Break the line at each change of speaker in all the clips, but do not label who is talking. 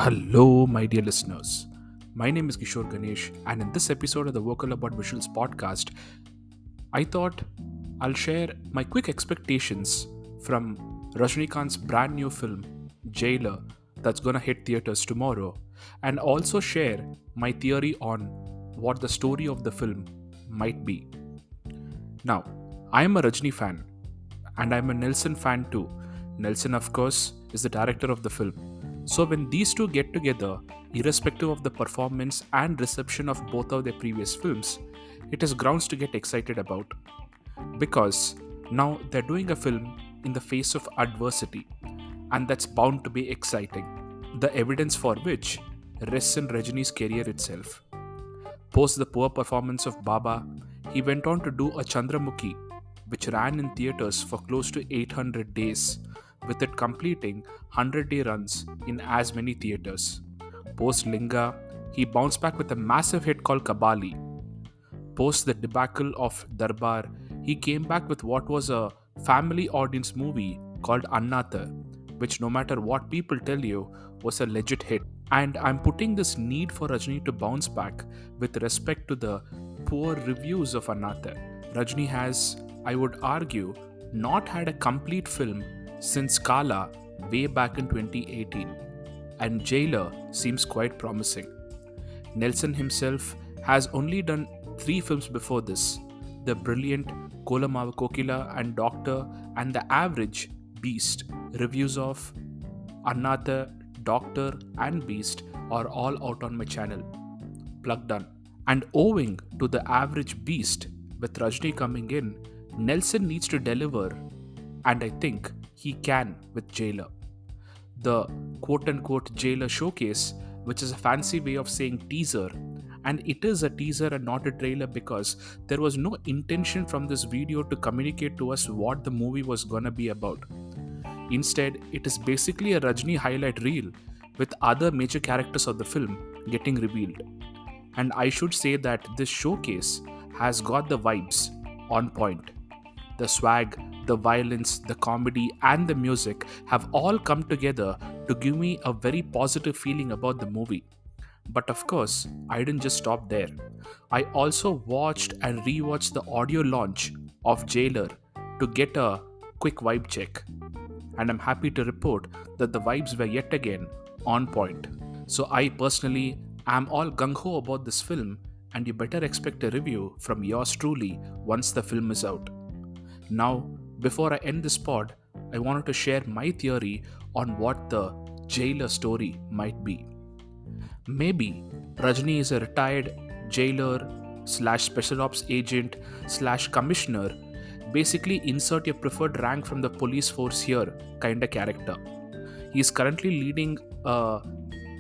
Hello, my dear listeners. My name is Kishore Ganesh, and in this episode of the Vocal About Visuals podcast, I thought I'll share my quick expectations from Rajnikant's brand new film, Jailer, that's gonna hit theaters tomorrow, and also share my theory on what the story of the film might be. Now, I am a Rajni fan, and I'm a Nelson fan too. Nelson, of course, is the director of the film. So when these two get together, irrespective of the performance and reception of both of their previous films, it is grounds to get excited about. Because now they're doing a film in the face of adversity, and that's bound to be exciting. The evidence for which rests in Rajini's career itself. Post the poor performance of Baba, he went on to do a Chandramukhi, which ran in theatres for close to 800 days, with it completing 100-day runs in as many theatres. Post Linga, he bounced back with a massive hit called Kabali. Post the debacle of Darbar, he came back with what was a family audience movie called Annatha, which no matter what people tell you was a legit hit. And I'm putting this need for Rajni to bounce back with respect to the poor reviews of Annatha. Rajni has, I would argue, not had a complete film since Kala way back in 2018, and Jailer seems quite promising. Nelson himself has only done 3 films before this: the brilliant Kolamava Kokila and Doctor, and the average Beast. Reviews of Annatha, Doctor, and Beast are all out on my channel. Plug done. And owing to the average Beast, with Rajni coming in, Nelson needs to deliver, and I think he can with Jailer. The quote unquote Jailer showcase, which is a fancy way of saying teaser, and it is a teaser and not a trailer because there was no intention from this video to communicate to us what the movie was gonna be about. Instead, it is basically a Rajni highlight reel with other major characters of the film getting revealed. And I should say that this showcase has got the vibes on point. The swag, the violence, the comedy, and the music have all come together to give me a very positive feeling about the movie. But of course, I didn't just stop there. I also watched and rewatched the audio launch of Jailer to get a quick vibe check. And I'm happy to report that the vibes were yet again on point. So I personally am all gung-ho about this film, and you better expect a review from yours truly once the film is out. Now, before I end this pod, I wanted to share my theory on what the Jailer story might be. Maybe Rajni is a retired jailer slash special ops agent slash commissioner, basically insert your preferred rank from the police force here kinda character. He is currently leading a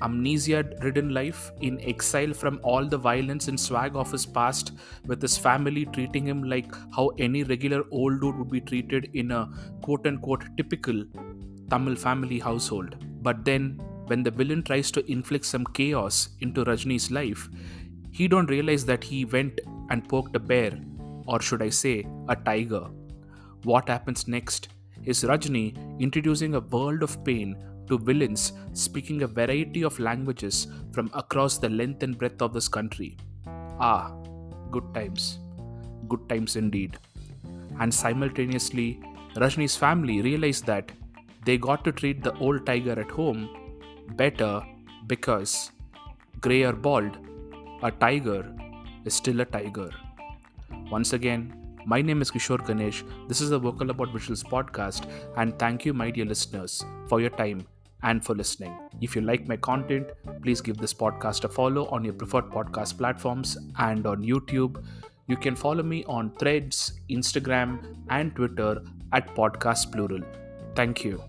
amnesia-ridden life in exile from all the violence and swag of his past, with his family treating him like how any regular old dude would be treated in a quote-unquote typical Tamil family household. But then, when the villain tries to inflict some chaos into Rajni's life, he don't realize that he went and poked a bear, or should I say, a tiger. What happens next is Rajni introducing a world of pain to villains speaking a variety of languages from across the length and breadth of this country. Ah, good times. Good times indeed. And simultaneously, Rajni's family realized that they got to treat the old tiger at home better because, grey or bald, a tiger is still a tiger. Once again, my name is Kishore Ganesh. This is the Vocal About Visuals podcast, and thank you, my dear listeners, for your time and for listening. If you like my content, please give this podcast a follow on your preferred podcast platforms and on YouTube. You can follow me on Threads, Instagram, and Twitter at Podcast Plural. Thank you.